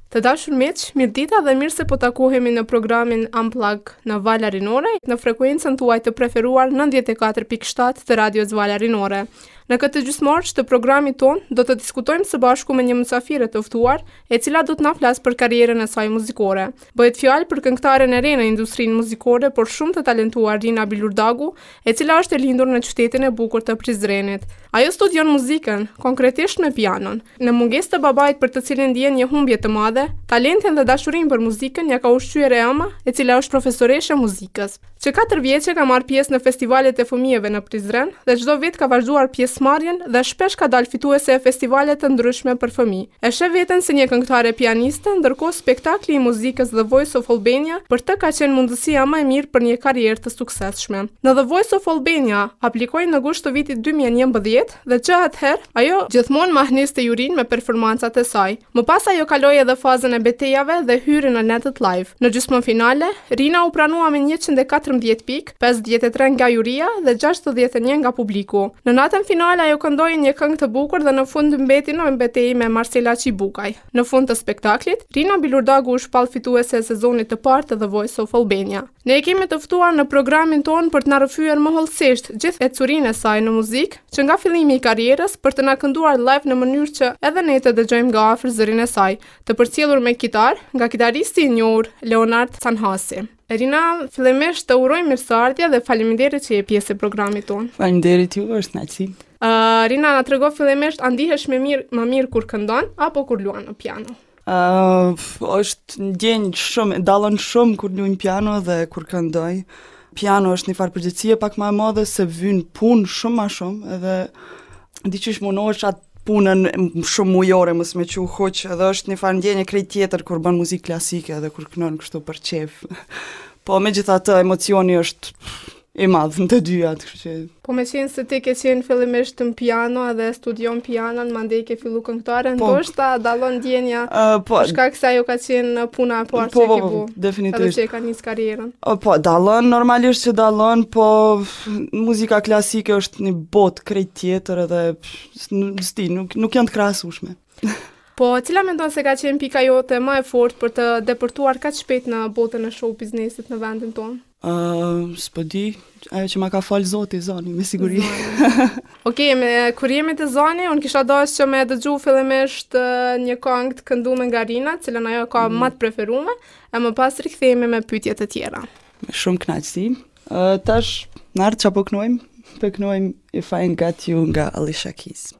Të dashur miq, mirëdita dhe mirë se po takohemi në programin Unplug në Vala Rinore, në frekuencën tuaj të preferuar 94.7 të radios Vala Rinore. Në këtë gjysmorë të programit ton, do të diskutojmë së bashku me një mysafire të ftuar, e cila do të na flas për karrierën e saj muzikore. Bëhet fjalë për këngëtaren e re në industrinë muzikore, por shumë të talentuar Rina Bilurdagu, e cila është e lindur në qytetin e bukur të Prizrenit. Ajo studion muzikën, konkretisht me pianon. Në mungesë të babait për të cilin ndjen një humbje të madhe, talentin dhe dashurinë për muzikën ja ka ushqyer ëma, e cila është profesoreshe muzikës. Që 4 vjeçe ka marrë pjesë në festivalet e fëmijëve në Prizren dhe çdo vit ka vazhduar pjesëmarrjen dhe shpesh ka dalë fituese e festivale të ndryshme për fëmijë. E sheh veten si një këngëtare pianiste, ndërkohë spektakli i muzikës The Voice of Albania për të ka qenë mundësia më e mirë për një karrierë të suksesshme. Në The Voice of Albania aplikoi në gusht të vitit 2011 dhe që atëherë ajo gjithmonë mahniste jurin me performancat e saj. Më pas ajo kaloi edhe fazën e betejave dhe hyri në netët live. Në gjysmën finale, Rina u pranua me 114 pikë, 53 nga juria dhe 61 nga publiku. Në natën finale ajo këndoi një këngë të bukur dhe në fund mbeti në betejë me Marcela Çibukaj. Në fund të spektaklit, Rina Bilurdagu u shpall fituese e sezonit të parë të The Voice of Albania. Ne e kemi të ftuar në programin ton për të na rrëfyer më hollësisht gjithë ecurinë e saj në muzikë, që nga fillimi i karrierës për të na kënduar live në mënyrë që edhe ne të dëgjojmë nga afër zërin e saj, të përcjellur me kitar nga kitaristi i njohur Leonard Canhasi. Rina, fillimisht të uroj mirëseardhje dhe faleminderit që je pjesë e programit ton. Faleminderit ju, është kënaqësi. Rina, na trego fillimisht, a ndihesh më mirë kur këndon apo kur luan në piano? Është ndjenjë shumë, dallon shumë kur luaj piano dhe kur këndoj. Piano është një farë përgjegjësie pak më e madhe se vyn punë shumë më shumë, edhe diçish munohesh atë punën shumë mujore, mos me qu hoq, edhe është një farë ndjenje krejt tjetër kur bën muzikë klasike edhe kur kënon kështu për qef. Po megjithatë emocioni është i madh në të dyja, kështu që. Po me qenë se ti ke qenë fillimisht në piano edhe studion pianon, mandej ke fillu këngëtare, ndoshta dallon ndjenja për shkak se ajo ka qenë puna e parë që ke bu. Definitivisht. Edhe që e ka nis karrierën. Po, dallon, normalisht që dallon, po muzika klasike është një botë krejt tjetër edhe nuk janë të krahasueshme. Po, cila mendon se ka qenë pika jote më e fortë për të depërtuar kaq shpejt në botën e show biznesit në vendin tonë? S'po di, ajo që ma ka falë Zoni, me siguri. Okej, kur jemi të Zoni, unë kisha dashur që me dëgju fillimisht një këngë të kënduar nga Rina, cilën ajo ka më të preferuar, e më pas rikthehemi me pyetjet e tjera. Me shumë kënaqësi. Tash, në ardhë që po kënojmë If I Ain't Got You nga Alicia Keys.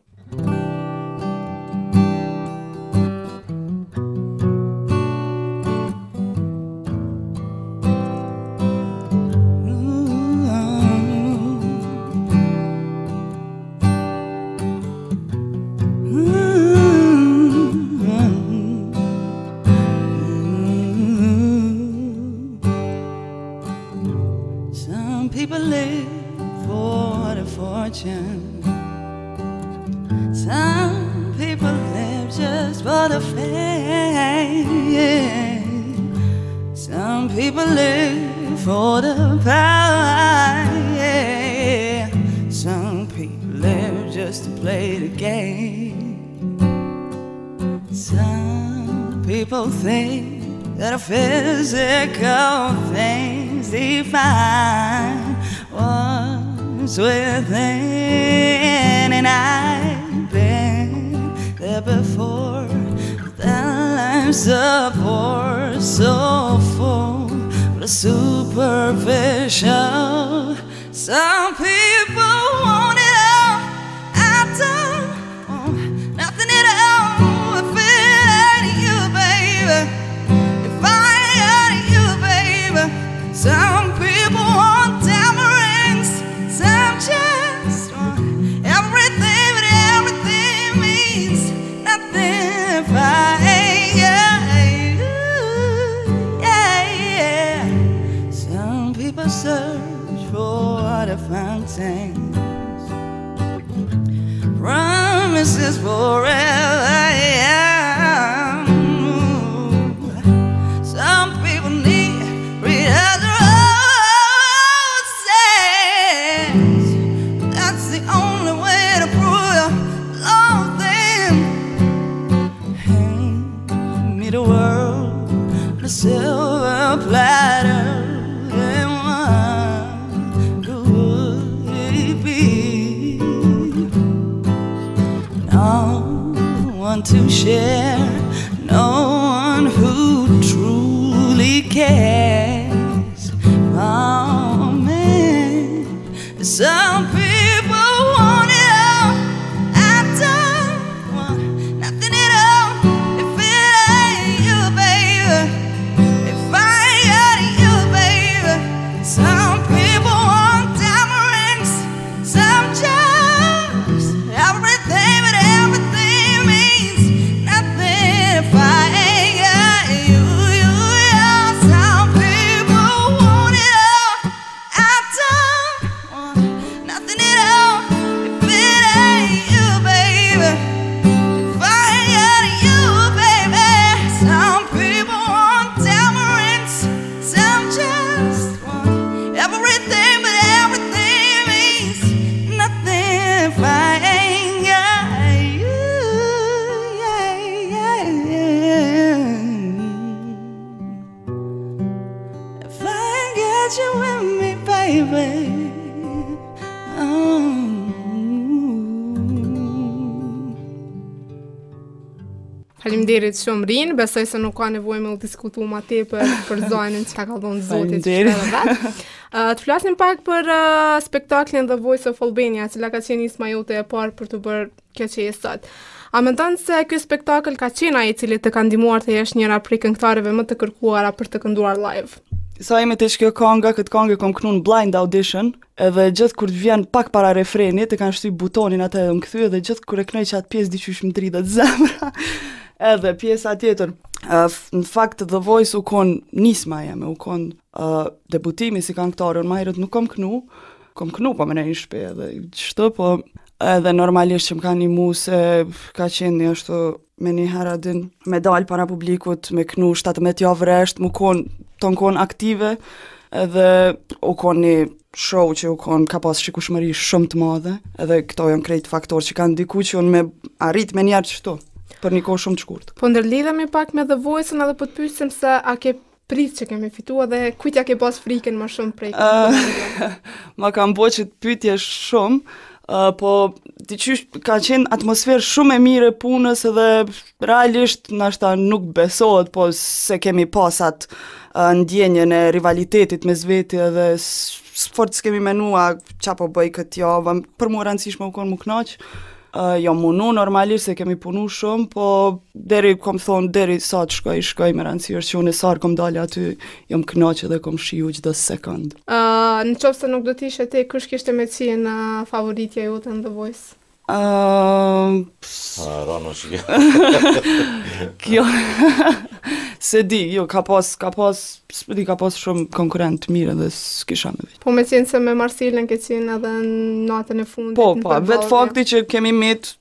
People live for the fortune. Some people live just for the fame. Some people live for the power. Some people live just to play the game. Some people think that a physical things define what's within, and I've been there before. That life's a poor, so full, but superficial. Some people want it all, I don't want nothing at all. If it ain't you, baby, if I ain't you, baby. Some people want diamond rings, some just want everything, but everything means nothing if I ain't you. Yeah. Some people search for the fountains, promises forever. Some people need real roses. That's the only way to prove you love them. Hand me me the world on a silver platter, then what would it be? No one to share, no one who truly cares for me. Some people want it all, I don't want nothing at all. If it ain't you, baby, if I ain't got you, baby. Some people want diamond rings, some just everything, but everything means nothing if I ain't got you. Some people want it all, I don't want nothing at all. If it ain't you, baby, if I ain't got you, baby. Some people want diamond rings, some just want everything, but everything means nothing if I ain't got you. If I ain't got you with me, baby. Faleminderit shumë Rin, besoj se nuk ka nevojë me u diskutu ma tepër për zonën që ka dhënë Zoti. Të flasim pak për spektaklin The Voice of Albania, e cila ka qenë nisma jote e parë për të bërë kjo që je sot. A mendon se ky spektakël ka qenë ai i cili të ka ndihmuar të jesh njëra prej këngëtarëve më të kërkuara për të kënduar live? Sa ime të shkjo kënga, këtë këngë kom kënu në blind audition, edhe gjithë kur të vjen pak para refrenit, e kanë shty butonin atë edhe më këthy, edhe gjithë kur e knoj që atë pjesë diqysh më dridat zemra, edhe pjesa tjetër. Në fakt, The Voice u konë nisma jeme, u konë debutimi si këngëtare, unë majrët nuk kom kënu, po me në një shpe edhe qëtë, po edhe normalisht që më ka një mu se ka qenë një ashtu me një heradin me dalë para publikut, me kënu 17 javë resht, mu konë ton konë aktive, edhe u konë një show që u konë ka pas shikueshmëri shumë të madhe, edhe këto janë krejt faktor që kanë ndiku që unë me arrit me njerë qëto, për një kohë shumë të shkurt. Po ndërlidhemi pak me The Voice-ën edhe po të pyesim se a ke prit që kemi fitua dhe kujt ja ke pas frikën më shumë prej ma kam bo që të pyetje shumë, po diqysh ka qenë atmosferë shumë e mire punës edhe realisht nashta nuk besohet, po se kemi pasat ndjenjën e rivalitetit me zveti edhe fort s'kemi menua qa po bëj këtë javë, për mu rëndësishme u konë mu knaq, jo munu normalisht se kemi punu shumë, po deri kom thonë, deri sa të shkoj me rëndësi është që unë e sarë kom dalë aty, jom knaq edhe kom shiju çdo sekund. Në qoftë se nuk do t'ishe te, kush kishte me qenë favoritja jote në The Voice? Rano shike. Kjo se di, jo, ka pas shumë konkurent mirë dhe s'kisha me vetë. Po me qenë se me Marsilën ke qenë edhe në natën e fundit. Po, vetë fakti që kemi met,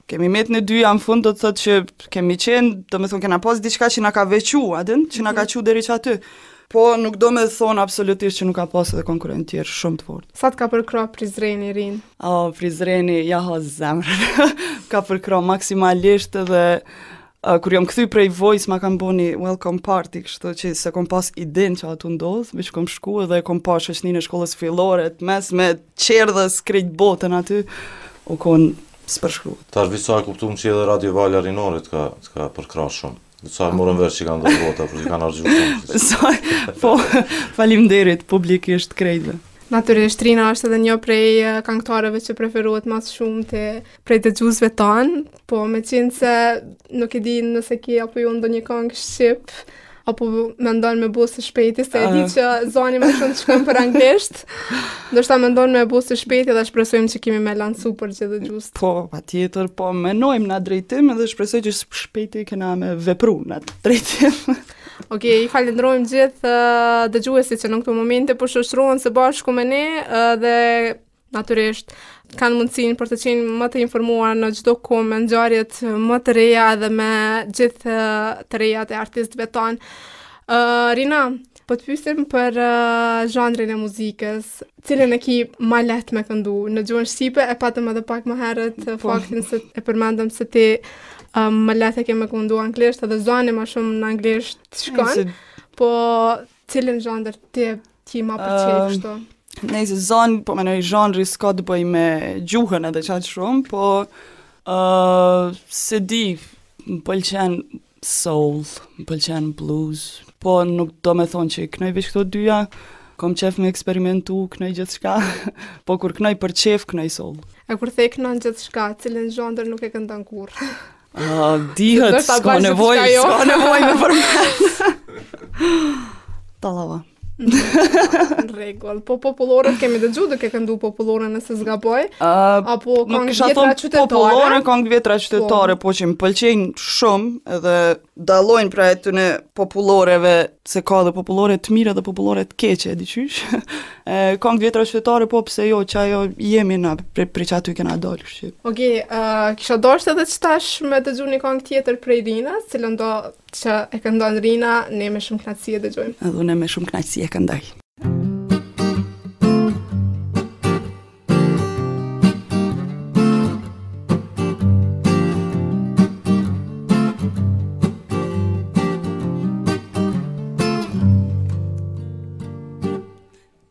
kemi met në dy janë fund, do të thotë që kemi qenë, do me thonë kena pas diçka që na ka vequ, adin, që na ka qu deri që aty. Po nuk do me thonë absolutisht që nuk ka pas edhe konkurent tjerë shumë të fort. Sa të ka përkra Prizreni Rin? Prizreni, ja ha zemrën. Ka përkra maksimalisht edhe kur jam kthy prej Voice ma kam bo një welcome party, kështu që se kom pas idin që atu ndodh, veç kom shku edhe kom pas shoqërinë e shkollës fillore, mes me qerdhës krejt botën aty, u kon s'përshkruat. Tash visa e kuptum që edhe Radio Valja Rinore t'ka përkra shumë. Sa morën vesh që kanë do vota, për që kanë argju shumë. Po, faleminderit publikisht krejtve. Natyrisht, Rina është edhe një prej këngëtarëve që preferohet mas shumë prej dëgjuesve tanë, po me qenë se nuk e di nëse ki apo ju ndonjë këngë shqip, apo mendon me bu së shpejti, se e di që zoni më shumë të shkojmë për anglisht, ndoshta mendon me bu së shpejti dhe shpresojmë që kemi me lancu për gjithë dëgjues. Po, patjetër, po menojmë në drejtim edhe shpresoj që shpejti kena me vepru në drejtim. Okej, falenderojmë gjithë dëgjuesit që në këto momente po shoqërohen së bashku me ne dhe natyrisht kanë mundësinë për të qenë më të informuar në çdo kohë me ngjarjet më të reja dhe me gjithë të rejat e artistëve tanë. Rina, po të pyesim për zhanrin e muzikës, cilën e ki ma lehtë me këndu në gjuhën shqipe, e patëm edhe pak më herët faktin se e përmendëm se ti më lehtë e ke me këndu anglisht, edhe Zani më shumë në anglisht shkon, po cilin zhandër ti ma përqej kështu? Nëse Zani, po menoj zhandri s'ka të bëj me gjuhën edhe qatë shumë, po se di, më pëlqen soul, më pëlqen blues, po nuk do me thonë që kënoj veç këto dyja, kom qef me eksperimentu, kënoj gjithë shka, po kur kënoj për qef, kënoj soul. E kur the kënon gjithë shka, cilin zhandër nuk e këndon kur? Dihet, s'ka nevoj me përmen. Talava. Në regull, po popullorët kemi dëgju dhe ke këndu popullore nëse zgaboj, apo kong vjetra qytetare? Popullore, kong vjetra qytetare, po që më pëlqejnë shumë edhe dalojnë pra e të në populloreve, se ka dhe popullore të mire dhe popullore të keqe, e diqysh. Kong vjetra qytetare, po pse jo, që ajo jemi na pre që aty kena dalë. Okej, kisha dosht edhe që tash me dëgju një kong tjetër prej Rinës, cilën do që e këndon Rina, ne me shumë knatësi e dëgjojmë. Edhe ne me shumë knatësi e këndoj.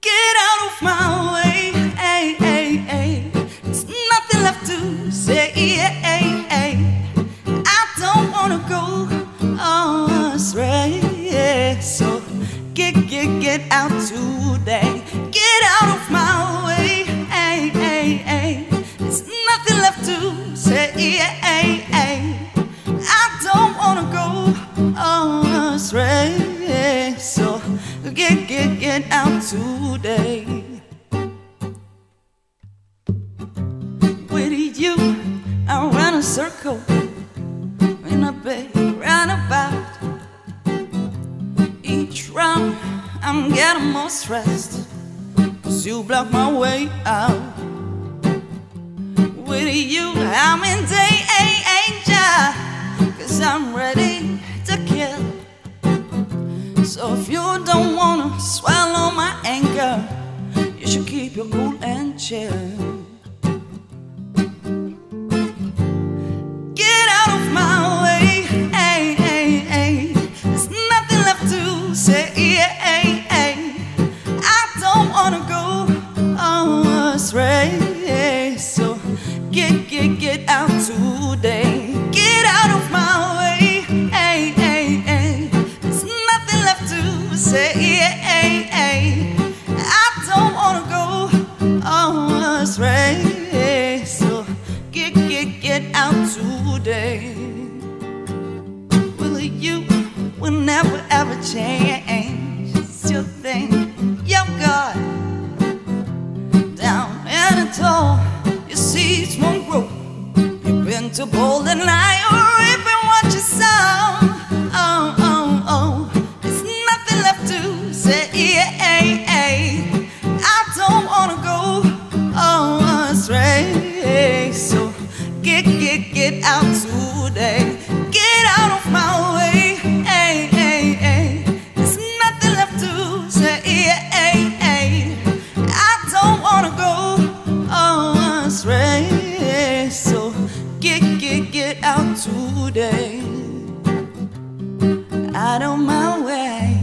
Get out of my way, ay, ay, ay. There's nothing left to say, ay, ay. I don't wanna go astray, yeah. So get out today. Get out of my way, ay, ay, ay. There's nothing left to say, ay, ay. I don't wanna go astray, yeah. So get out today. With you, I run a circle in a big roundabout. Each round, I'm getting more stressed, 'cause you block my way out. With you, I'm in danger, 'cause I'm ready to kill. So if you don't wanna swallow my anger, you should keep your cool and chill. Get out of my way, ay, ay, ay. There's nothing left to say, ay, ay. I don't wanna go astray, so get out today. Get out of my way, ay, ay, ay. There's nothing left to say, ay, ay. I don't wanna go astray, so get out today. Will you will never ever change. It's your thing, your God. Down and tall, your seeds won't grow. You've been too bold and I reaping what you sow. Oh, oh, oh. There's nothing left to say, I don't wanna go astray, so get out today. Get out of my way, ay, ay, ay. There's nothing left to say, I don't wanna go astray, so get out today. Out of my way.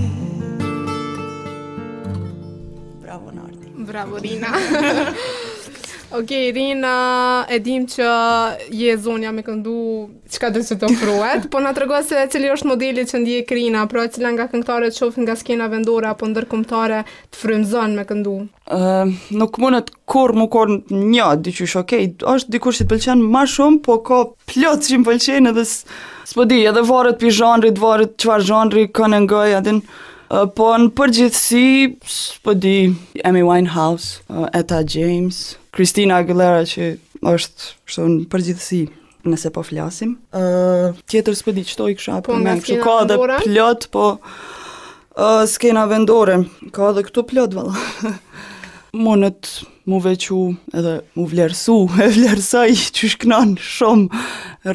Bravo Nardi. Bravo Rina. Okej, Rina, e dim që je zonja me këndu çka do që të ofrohet, po na trego se cili është modeli që ndjek Rina, pra cila nga këngëtarët qoftë nga skena vendore apo ndërkombëtare të frymëzon me këndu. Nuk mundet kur më kon një diqysh, okej, është dikush që të pëlqen më shumë, po ka plot që më pëlqen edhe s'po di, edhe varet pi zhanrit, varet çfarë zhanri kanë ngoj atin. Po në përgjithësi, s'po di, Amy Winehouse, Etta James, Christina Aguilera që është në përgjithësi nëse po flasim. Tjetër s'po di qëto I kësha po për me, kështu ka edhe plot, po skena vendore, ka edhe këtu plot valla. Mundet mu vequ edhe mu vlerësu, e vlerësoj që shkënon shumë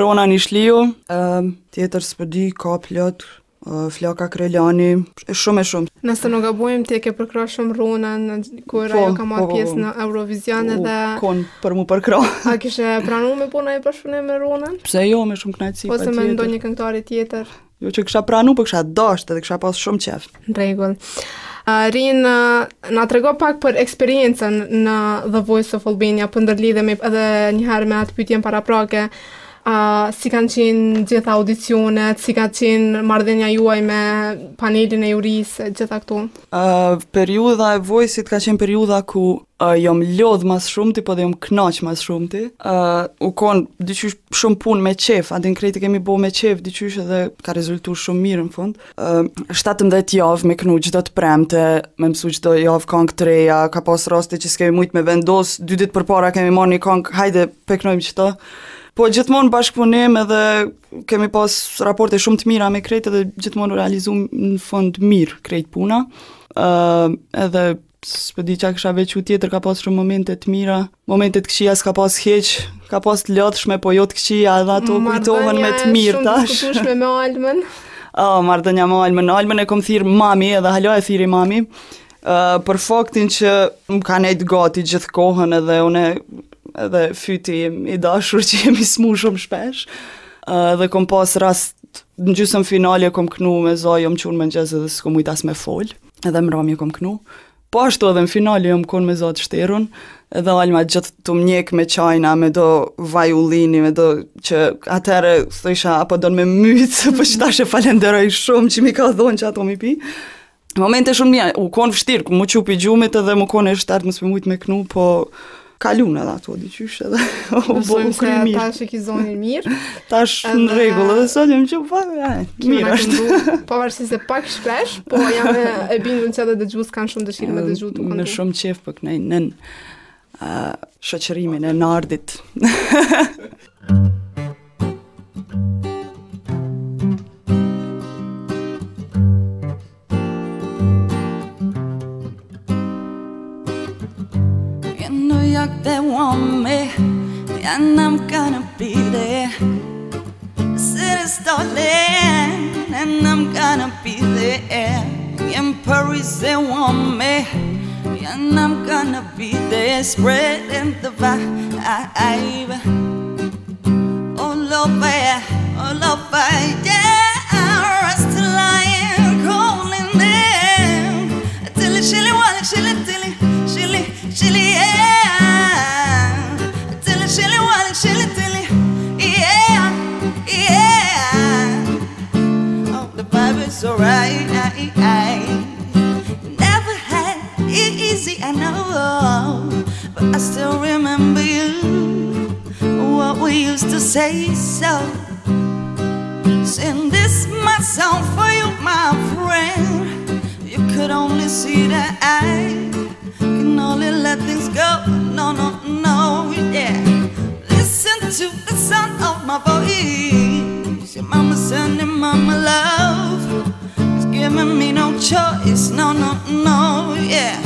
Rona Nishliu. Tjetër s'po di, ka plot, Flaka Krelani, shumë e shumë. Nëse nuk gabojmë ti ke përkrah shumë Ronën kur ajo ka marrë pjesë në Eurovision edhe kon për mu përkrah. A kishe pranuar me puna e bashkëpunim me Ronën? Pse jo, me shumë kënaqësi patjetër. Ose me ndonjë këngëtari tjetër? Jo që kisha pranuar, por kisha dashur edhe kisha pas shumë qejf. Në rregull. Rin, na trego pak për eksperiencën në The Voice of Albania, për ndërlidhemi edhe njëherë me atë pyetjen paraprake. Si kanë qenë gjitha audicionet, si ka qenë marrëdhënia juaj me panelin e jurisë, gjitha këtu? Periudha e Voice-it ka qenë periudha ku jam lodh mas shumti, po dhe jam knaq mas shumti. U kon dyqysh shumë punë me qef, adin krejti kemi bo me qef, dyqysh edhe ka rezultuar shumë mirë në fund. 17 javë me knu çdo të premte, me mësu çdo javë këngë të reja, ka pas raste që s'kemi mujt me vendos, 2 ditë përpara kemi marrë një këngë, hajde peknojmë qëto. Po gjithmonë bashkëpunim edhe kemi pas raporte shumë të mira me krejt edhe gjithmonë realizum në fund mirë krejt puna. Edhe s'pëdi qa kësha veç u tjetër, ka pas shumë momente të mira, momente të këqija s'ka pas heq, ka pas të lodhshme, po jo të këqija edhe ato kujtohen me të mirë tash. Shumë diskutueshme me Almën. Marrëdhënia me Almën. Almën e kom thirr mami edhe hala e thiri mami. Për faktin që më ka nejt gati gjithë kohën edhe fyti i dashur që jemi smu shumë shpesh. Dhe kom pas rast, në gjysmë finale kom knu me zaj, jom qunë me nxez edhe s'kom mujt as me fol, edhe më rami kom knu. Po ashtu edhe në finale jom kon me zaj të shterun, edhe Alma gjithë të mjek me qajna, me do vaj ullini, me do që atëre thësha apo do në me mytë, po që tash e falenderoj shumë që mi ka dhonë që ato mi pi. Momente shumë mja, u konë vështirë, mu qupi gjumit edhe mu konë e shtartë mësë me mujtë me knu, po kalun edhe ato diqysh edhe Mësojmë se tash e ki zonin mirë. Tash në regullë edhe sot jam që mirë është. Pavarësisht se pak shpesh, po jam e bindur që edhe dëgjues kanë shumë dëshirë me dëgju të këndu. Me shumë qef për kënej nën shoqërimin e Nardit. They want me, and I'm gonna be there. The city's darling, and I'm gonna be there. In Paris they want me, and I'm gonna be there. Spreading the vibe all over, yeah. Rest lying, calling them till it chilly, while it chilly, yeah. So right, never had it easy, I know, but I still remember you, what we used to say. So sing this my song for you, my friend. You could only see that I can only let things go. No, yeah. Listen to the sound of my voice. Your mama sending mama love, it's giving me no choice. No, yeah.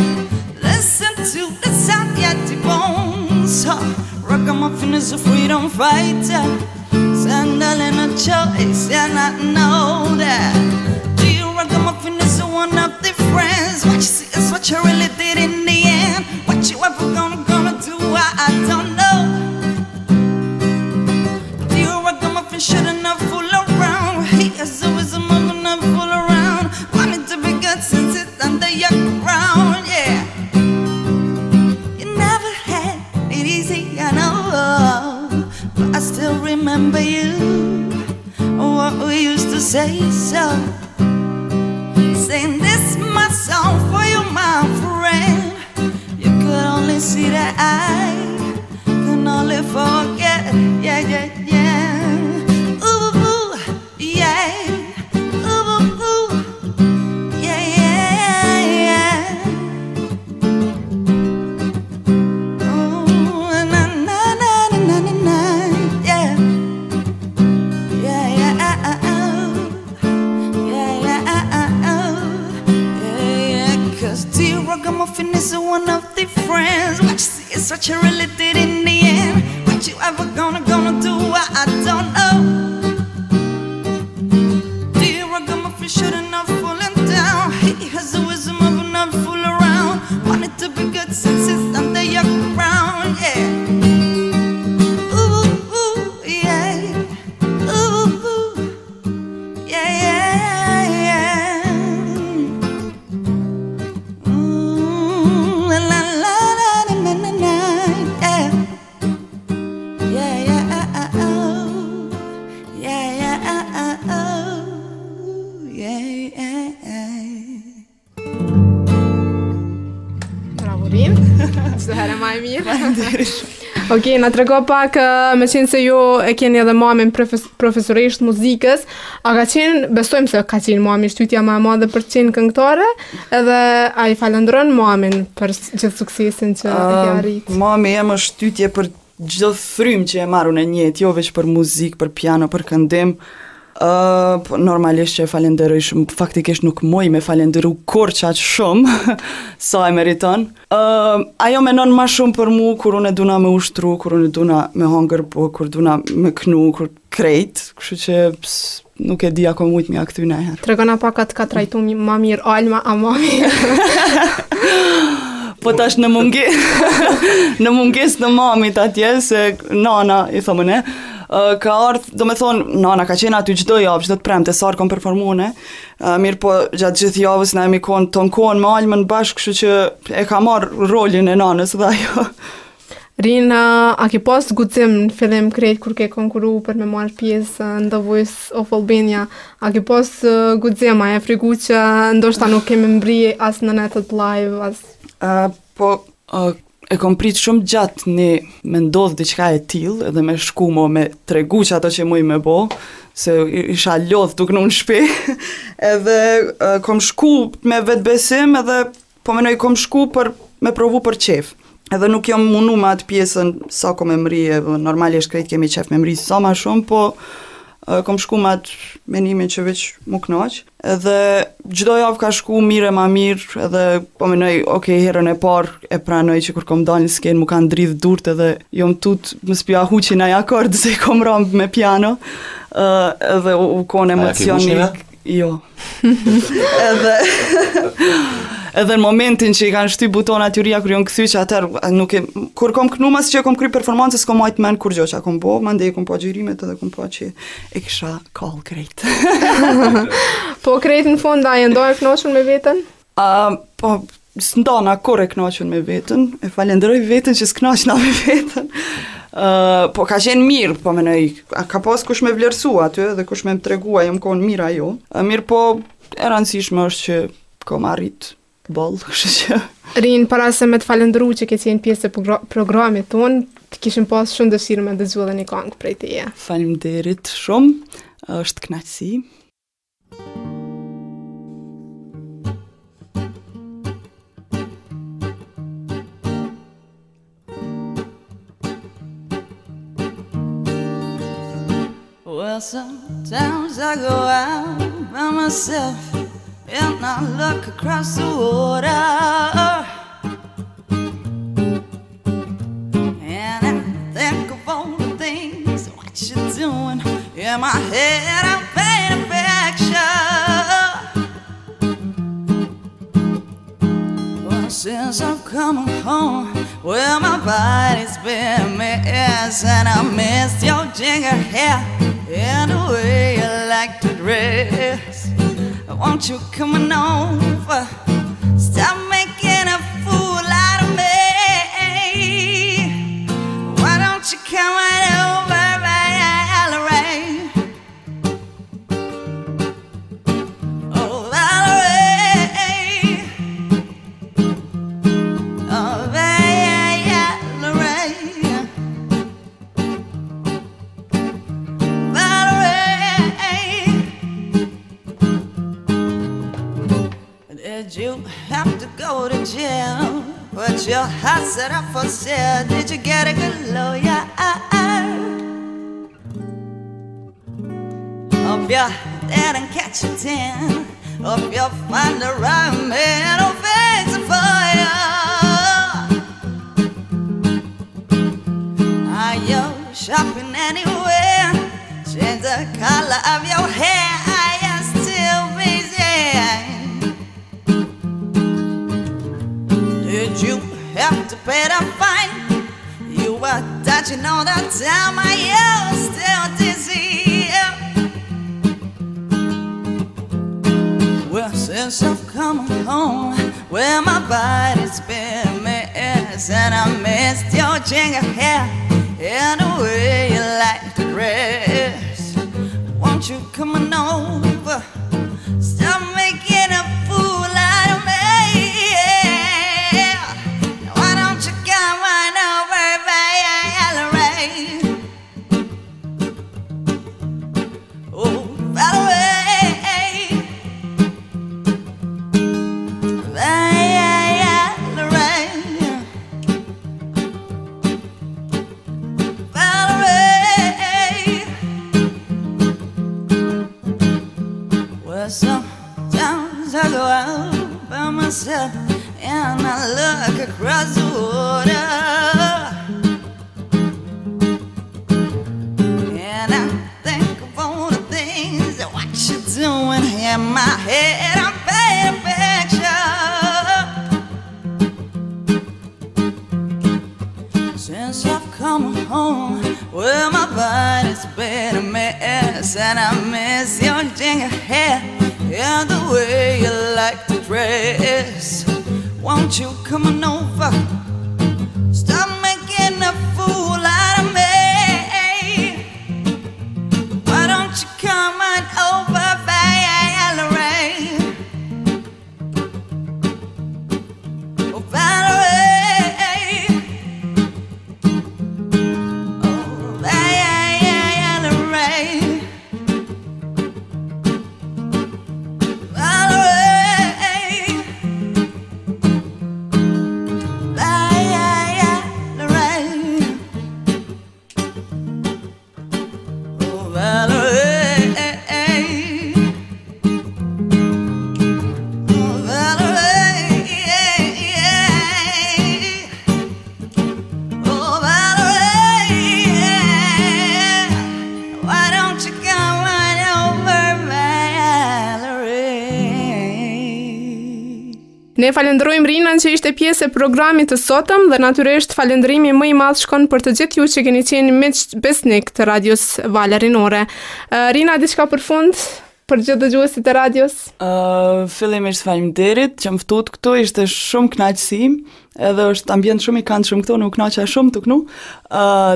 Listen to the sound, yeah, the bones. Ragamuffin is a freedom fighter, sandal in a choice, and I know that. G Ragamuffin is one of the friends. What you see is what you really did in the end. What you ever gonna do, I don't know. G Ragamuffin shouldn't have fooled around. He has always a mother not fool around. Wanted to be good since it's under your crown, yeah. You never had it easy, I know, but I still remember you, what we used to say. So saying this my song for you, my friend. You could only see that I can only forget, yeah. Ooh, yeah. Ooh, yeah. Ooh, na, yeah. Cause D Ragamuffin is one of the friends. What you see is what you really did in the end. What you ever gonna do, I don't know. D Ragamuffin he shouldn't have fallen down. He has the wisdom of not fool around. Wanted to be good senses and they are around, yeah. Ooh, ooh, yeah. Ooh, ooh, yeah, yeah, yeah. La la la la la la la, yeah. Yeah, yeah, oh. Yeah, yeah, oh. Yeah, yeah. Bravo Rin. Çdo herë më e mirë. Okej, na trego pak, me qenë se ju e keni edhe mamin profesorisht muzikës, a ka qenë, besojmë se ka qenë mami shtytja më e madhe për të qenë këngëtare, edhe a i falendron mamin për gjithë suksesin që e ke arrit? Mami jem është shtytje për gjithë frym që e marrën e njët, jo veç për muzikë, për piano, për këndim. Normalisht që e falenderoj shumë, faktikisht nuk moj me falenderu kur qaq shumë sa e meriton. Ajo menon ma shumë për mu kur unë e duna me ushtru, kur unë e duna me hongër, po kur duna me knu, kur krejt, kështu që nuk e di ako mujt mi a këthy nejher. Tregona pak atë ka trajtu ma mirë Alma a mami. Po tash në munges në mamit atje, se nana, i thëmë ne, ka ardhë, do me thonë, nana ka qenë aty çdo javë, çdo të premte, sa kom performune, mirë po gjatë gjithë javës na emi konë tonë me Almën bashkë, kështu që e ka marrë rolin e nanës dhe ajo. Rin, a ke pas guxim në fillim krejt kur ke konkuru për me marrë pjesë në The Voice of Albania, a ke pas guxim, a e frigu që ndoshta nuk kemi mbri as në netët live, as... E kom prit shumë gjatë me ndodhë diçka e tillë, edhe me shku mo me tregu që ato që muj me bo, se isha lodh tuk në shpi, edhe kom shku me vetë besim, edhe po menoj kom shku për me provu për qef. Edhe nuk jam munu me atë pjesën sa kom e mri, normalisht krejt kemi qef me mri sa ma shumë, po kom shku me atë menimin që veç mu knaq, edhe gjdo javë ka shku mire ma mirë, edhe po menoj, okej, herën e parë e pranoj që kur kom dalë në skenë mu kanë dridh durt, edhe jom tut më spja huqin aj akord se kom rëmbë me piano, edhe u konë emocionik. Jo. Edhe në momentin që i kanë shty butonat juria kër jonë këthy që atër nuk e... Kur kom kënu mas që kom kry performancës, kom majtë men kur gjo që a kom bo, mande i kom po gjyrimet edhe kom po që e kisha call krejt. Po krejt në fund, a e ndoj e knoqën me vetën? Po, s'ndona kur e knoqën me vetën, e falenderoj vetën që s'knoqna me vetën. Po ka qenë mirë, po menoj, ka pas kush me vlerësu aty dhe kush me më tregua, jam konë mirë ajo. Mirë po, e rëndësishme është që kom arrit boll, kështu që... Rin, para se me të falendru që ke qenë pjesë e programit tonë, të kishim pas shumë dëshirë me dëgju edhe një këngë prej teje. Faleminderit shumë, është kënaqësi. Well, sometimes I go out by myself and I look across the water, and I think of all the things what you're doing. In my head I paint a picture. Well, since I've come home, well, my body's been missing. I miss your ginger hair and the way you like to dress. Won't you come on over? Stop making a fool out of me. Why don't you come on over, Valerie? Oh, Valerie. Oh, Valerie. Valerie. Did you have to go to jail? Put your heart set up for sale. Did you get a good lawyer? Hope you didn't catch a 10. Hope you'll find the right man who'll fix it for you. Are you shopping anywhere? Change the color of your hair. Are you still being Since I've come home, where my body's been a mess, and I missed your ginger hair and the way you like to dress. Won't you come on over? Stop making a fool out of me. Why don't you come on over, Valerie? Oh, Valerie, Valerie, well, sometimes I go out by myself and I look across the water, and I think of all the things that what you're doing in my head. I'm painting a picture. Since I've come home, well, my body's been a mess, and I miss your ginger hair and the way you like to dress. Won't you come on over? Stop making a fool out of me. Why don't you come on over, Valerie? Oh, Valerie. Oh, Valerie. Ne falenderojmë Rinën që ishte pjesë e programit të sotëm dhe natyrisht falëndrimi më i madh shkon për të gjithë ju që keni qenë miq besnik të radios Vala Rinore. Rina, diçka për fund për gjithë dëgjuesit e radios? Fillimisht faleminderit që më ftut këtu, ishte shumë kënaqësi, edhe është ambient shumë i këndshëm këtu, nuk kënaqa shumë të kënu.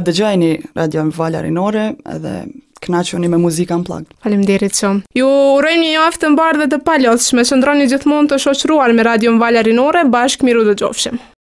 Dëgjojeni Radio Vala Rinore edhe kënaquni me muzikë unplugged. Faleminderit shumë. Ju urojmë një javë të mbarë dhe të palodhshme. Qëndroni gjithmonë të shoqëruar me Radio Vala Rinore, bashkë miru dëgjofshim.